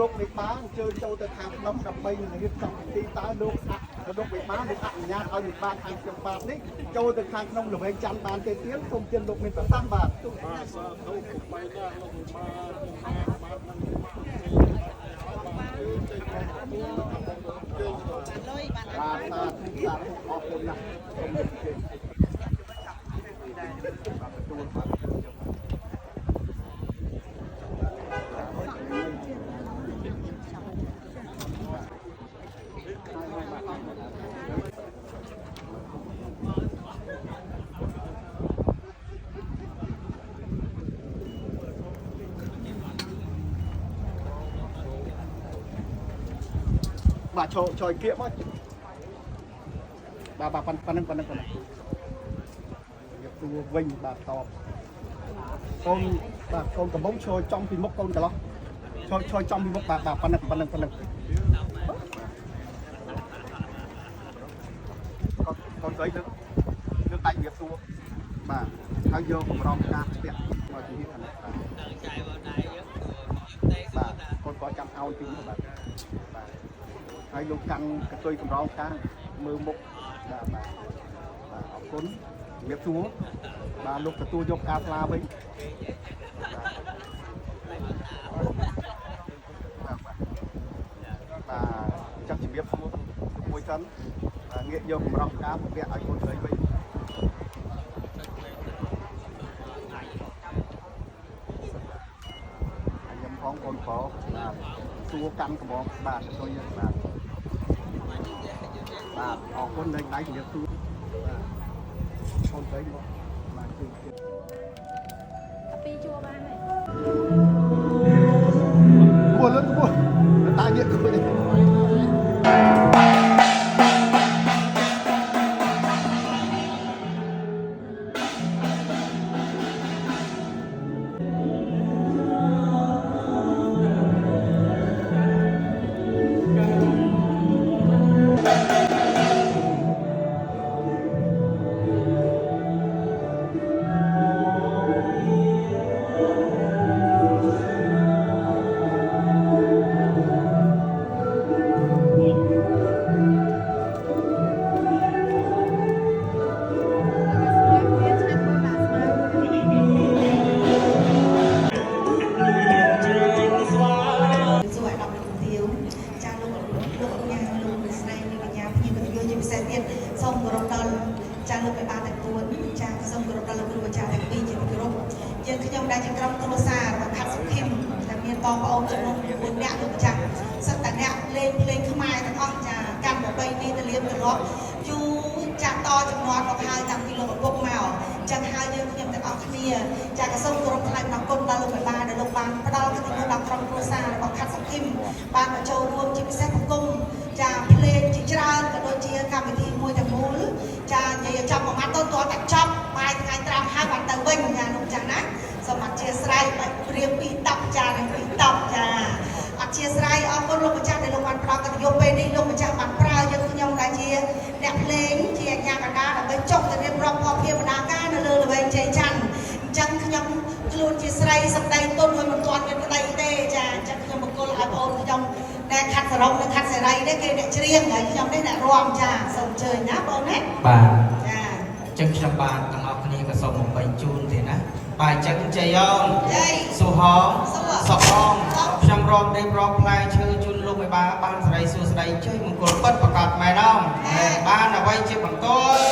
លោកវិបាលអញ្ជើញចូលទៅខាងក្នុងដើម្បីរៀបចំពិធីតើលោកវិបាលលោកអនុញ្ញាតឲ្យវិបាលខាងខ្ញុំបាទនេះចូលទៅខាងក្នុងល្វែងច័ន្ទបានទេទៀតសូមជឿលោកមានប្រសាសន៍បាទបាទសាធុគបាយដែរលោកវិបាលអរគុណណាស់បាទចូលគៀកមកបាទប៉ុណ្ណឹងយកទូវិញបាទតបកូនបាទកូនកំមុំចូលចំពីមុខកូនកន្លោះចូលចំពីមុខបាទប៉ុណ្ណឹងកូនស្រីលើកដៃវាសួរបាទហើយយកកម្រងការស្ទាក់មកជំនាញខាងនេះបាទកូនក៏ចាំឲ្យទីនោះបាទហើយលោកកាន់កតុយកម្រងការមើលមុខបាទអរគុណជំរាបសួរបាទលោកទទួលយកការស្លាវិញបាទចាំជំរាបសួរមួយសិនងាកយកកម្រងការពាក់ឲ្យកូនស្រីវិញខ្ញុំផងកូនប្រុសបាទសួរកាន់កម្រងបាទទទួលយកបាទអរគុណលេងដៃជំរាបសួរបាទកូនស្រីមកបាទជួយពីជួបានហើយគួរលឹកគួរតាញាក់គួរសូមគោរពដល់ចាលោកបេបាទាំង4ចាសូមគោរពដល់លោកគ្រូអាចារ្យទាំង2ជាទីគោរពយើងខ្ញុំដែលជាក្រុមគ្រួសាររបស់ខាត់សុខឹមតែមានបងប្អូនចំនួន9នាក់លោកចាសិតតែអ្នកលេងភ្លេងខ្មែរទាំងអស់ចាកាន់ប្របីនេះទៅលៀបទៅរកយូរចាក់តចំនួនមកហើយតាំងពីលោកឪពុកមកចឹងហើយយើងខ្ញុំទាំងអស់គ្នាចាក៏សូមគោរពថ្លែងអំណរគុណដល់លោកបេបាដែលលោកបានផ្ដល់កិត្តិយសដល់ក្រុមគ្រួសាររបស់ខាត់សុខឹមបានមកចូលរួមជាពិសេសប្រគំចាភ្លេងជាច្រើនក៏ដូចជាកម្មវិធីមួយទាំងមូលចានិយាយចាប់មួយម៉ាត់ទៅតតែចប់បាយថ្ងៃត្រាំហើយបានទៅវិញចានោះចឹងណាសូមអធិស្ឋានបាច់ព្រៀងពី10ចានិងពី10ចាអធិស្ឋានអរគុណលោកម្ចាស់ដែលលោកបានផ្ដល់កិត្តិយសពេលនេះលោកម្ចាស់បានប្រើយើងខ្ញុំដែលជាអ្នកភ្លេងជាអាជ្ញាកណ្ដាលដើម្បីចុះទៅរៀបរាប់ភស្តុភារបណ្ដាការនៅលើល្បែងជ័យច័ន្ទអញ្ចឹងខ្ញុំខ្លួនជាស្រីសម្ដីទុនហើយមិនទាន់មានក្តីទេចាអញ្ចឹងខ្ញុំបកគលឲ្យបងប្អូនខ្ញុំដែលខាត់សរុបនិងខាត់សេរីនេះគេអ្នកច្រៀងហើយខ្ញុំនេះអ្នករាំចាសូមអញ្ជើញណាបងណាបាទចាអញ្ចឹងខ្ញុំបាទទាំងអស់គ្នាក៏សូមបំពេញជូនទេណាបាទអញ្ចឹងជ័យអូនសុហងសុខងខ្ញុំរំដេញរំផ្លែឈើជូនលោកមេបាបានសេរីសួស្តីជ័យមង្គលពិតប្រកបមែនអងបានអ្វីជាបន្ទាល់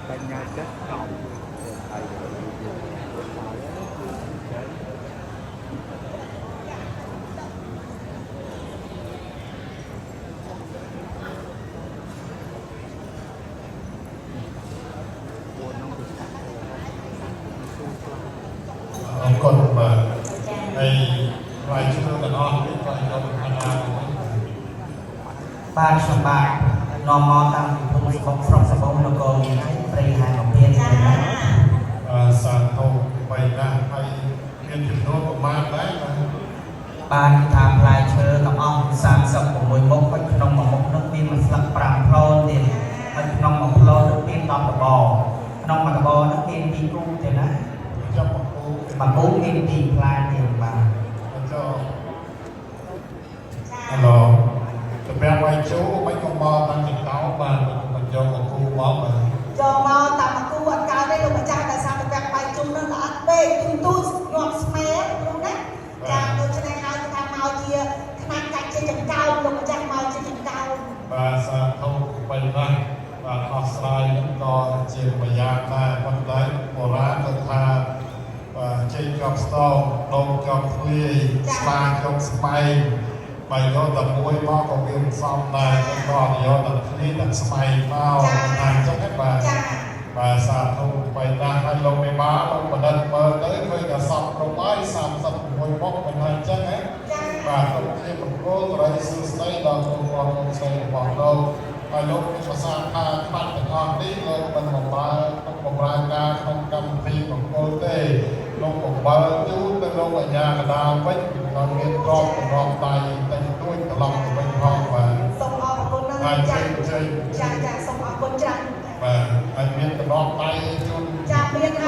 Bên nhau kết cộng thầy คนมาในรายชื่อแต่นอกที่ไปยกคณะบ้านชมบ้านนอมอตั้งพงศกฟรองสบงนกมีปริหารของเพียรสารโทไปนะไปเรียนถึงโน้ตประมาณได้ไหมบ้านทางลายเชื้อกับอ้อมสามสับของมวยมกก็ขนมหมกนักบินมันสลับปรางโพลนเด่นมันขนมหมกโพลนนักบินนอมกระบอกขนมกระบอกนักบินตีกุ้งเด่นนะจะมากุ้งบินตีปลาเด่นบ้างจะฮัลโหลจะแปลว่าชูไม่ต้องมองมันติดเท้ามามันโยกับครูมองมาโยมอตามากูวันการได้ลงมาจ้างแต่สามแบบไปจุ่มนั่นละเบ้ตุ้มตุ้มหยอดสเมัยรู้นะจากโดยชนะเขาจะทำเมาเทียขนาดการเชี่ยจังเก้าลงมาจ้างเมาเชี่ยจังเก้าภาษาเขาไปนะภาษาออสเตรเลียก็เจียมยาได้คนใดโบราณก็ทาเจียกับสตอมดงกับฟลีสปากับสไปไปโยนตะมวยมอกับวิวซ้อมได้ก็โยนตะฟลีตะสไปเมาทางจังให้มาภาษาเขาไปนะให้ลงในบ้าลงมาดันเปิดได้เคยกับสับลงไม้สับมวยมอกเป็นทางจังไงภาษาเขาที่มันโก้ไรซื้อสไตล์ดาวตัวของใส่บอกเราไปลงในภาษาทางปัดแต่ก่อนนี้ลงเป็นของบ้าต้องของรายการของกำพีของโกเต้ลงของบ้าจู้แต่ลงในยากระดาษไว้ตอนเรียนรอบรอบไตแต่ด้วยตลอดเป็นห้องมาส่งออกคนนั้นจากส่งออกคนจังมาไอเรียนตลอดไตจนจากเรียนไทย